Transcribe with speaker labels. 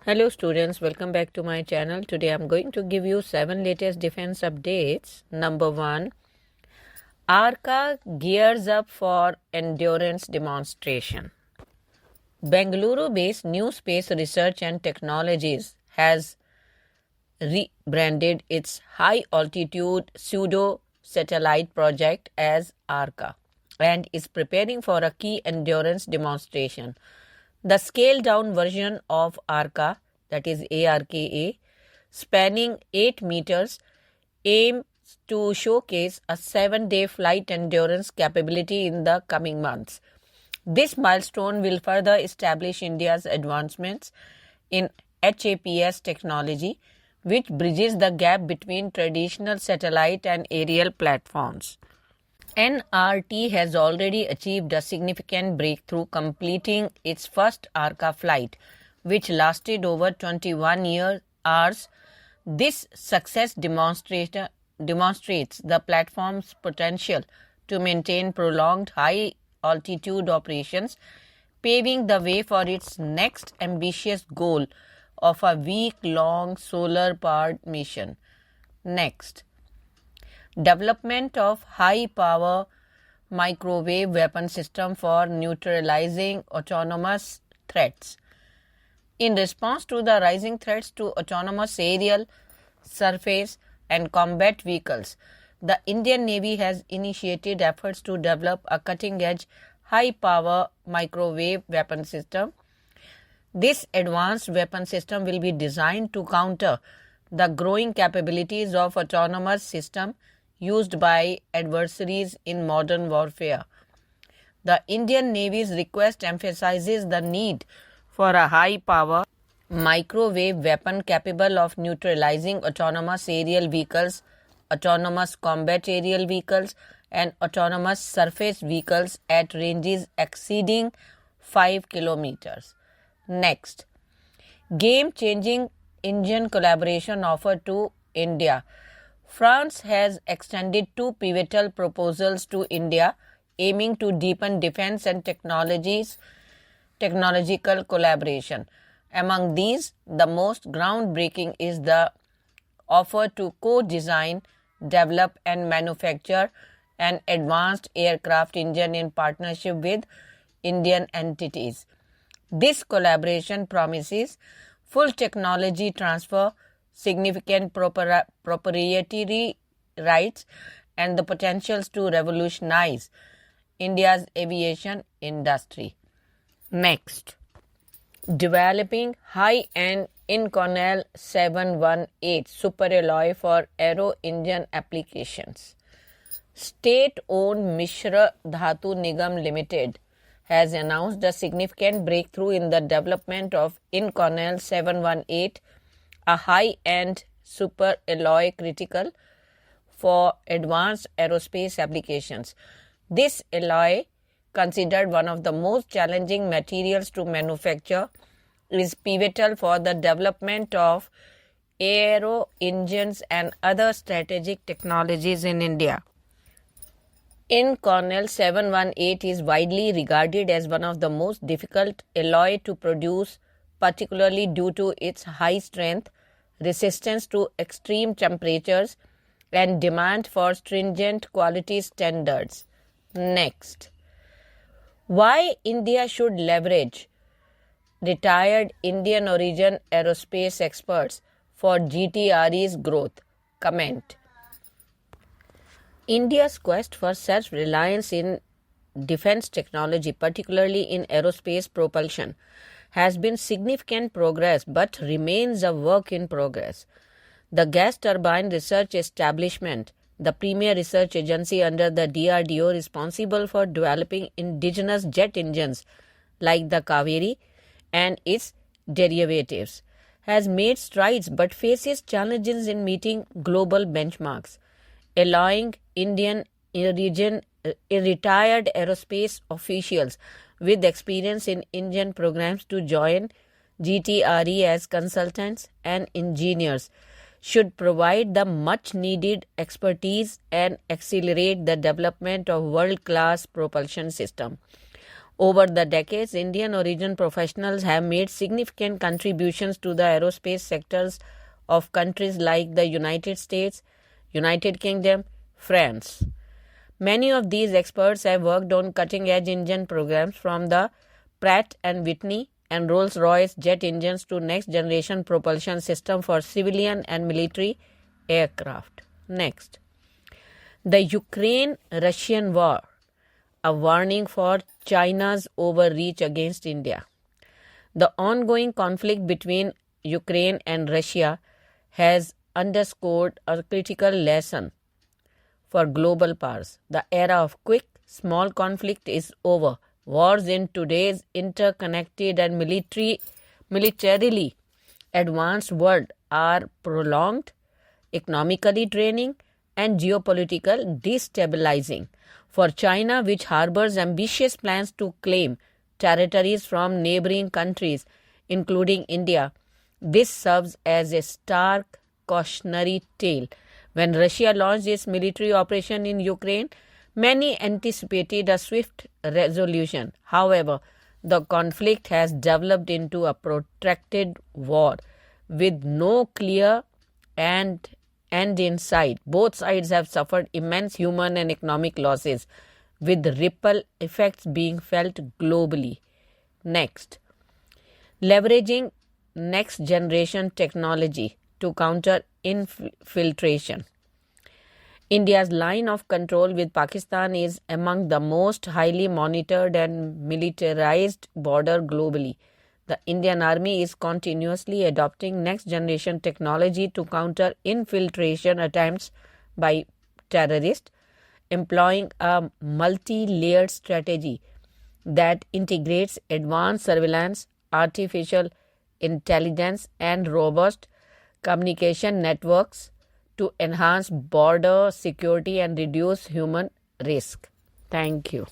Speaker 1: Hello students, welcome back to my channel. Today I'm going to give you 7 latest defense updates. Number 1, ARCA gears up for endurance demonstration. Bengaluru-based New Space Research and Technologies has rebranded its high-altitude pseudo-satellite project as ARCA and is preparing for a key endurance demonstration. The scaled-down version of ARCA, that is ARKA, spanning 8 meters, aims to showcase a 7-day flight endurance capability in the coming months. This milestone will further establish India's advancements in HAPS technology, which bridges the gap between traditional satellite and aerial platforms. NRT has already achieved a significant breakthrough, completing its first ARCA flight, which lasted over 21 hours. This success demonstrates the platform's potential to maintain prolonged high-altitude operations, paving the way for its next ambitious goal of a week-long solar-powered mission. Next, development of high-power microwave weapon system for neutralizing autonomous threats. In response to the rising threats to autonomous aerial, surface, and combat vehicles, the Indian Navy has initiated efforts to develop a cutting-edge, high-power microwave weapon system. This advanced weapon system will be designed to counter the growing capabilities of autonomous systems used by adversaries in modern warfare. The Indian Navy's request emphasizes the need for a high-power microwave weapon capable of neutralizing autonomous aerial vehicles, autonomous combat aerial vehicles, and autonomous surface vehicles at ranges exceeding 5 kilometers. Next, game-changing Indian collaboration offered to India. France has extended 2 pivotal proposals to India, aiming to deepen defense and technological collaboration. Among these, the most groundbreaking is the offer to co-design, develop, and manufacture an advanced aircraft engine in partnership with Indian entities. This collaboration promises full technology transfer, significant proprietary rights, and the potentials to revolutionize India's aviation industry. Next, developing high-end Inconel 718 superalloy for aero engine applications. State-owned Mishra Dhatu Nigam Limited has announced a significant breakthrough in the development of Inconel 718, a high-end superalloy critical for advanced aerospace applications. This alloy, considered one of the most challenging materials to manufacture, is pivotal for the development of aero engines and other strategic technologies in India. Inconel 718 is widely regarded as one of the most difficult alloy to produce, particularly due to its high strength, resistance to extreme temperatures, and demand for stringent quality standards. Next, why India should leverage retired Indian origin aerospace experts for GTRE's growth. Comment. India's quest for self-reliance in defense technology, particularly in aerospace propulsion, has been significant progress but remains a work in progress. The Gas Turbine Research Establishment, the premier research agency under the DRDO responsible for developing indigenous jet engines like the Kaveri and its derivatives, has made strides but faces challenges in meeting global benchmarks, allowing Indian origin retired aerospace officials with experience in engine programs to join GTRE as consultants and engineers should provide the much needed expertise and accelerate the development of world-class propulsion system. Over the decades, Indian origin professionals have made significant contributions to the aerospace sectors of countries like the United States, United Kingdom, France. Many of these experts have worked on cutting-edge engine programs from the Pratt and Whitney and Rolls-Royce jet engines to next-generation propulsion system for civilian and military aircraft. Next, the Ukraine-Russian war, a warning for China's overreach against India. The ongoing conflict between Ukraine and Russia has underscored a critical lesson for global powers. The era of quick, small conflict is over. Wars in today's interconnected and militarily advanced world are prolonged, economically draining, and geopolitical destabilizing. For China, which harbors ambitious plans to claim territories from neighboring countries, including India, this serves as a stark cautionary tale. When Russia launched its military operation in Ukraine, many anticipated a swift resolution. However, the conflict has developed into a protracted war with no clear end in sight. Both sides have suffered immense human and economic losses, with ripple effects being felt globally. Next, leveraging next generation technology to counter infiltration. India's line of control with Pakistan is among the most highly monitored and militarized border globally. The Indian Army is continuously adopting next-generation technology to counter infiltration attempts by terrorists, employing a multi-layered strategy that integrates advanced surveillance, artificial intelligence, and robust communication networks to enhance border security and reduce human risk. Thank you.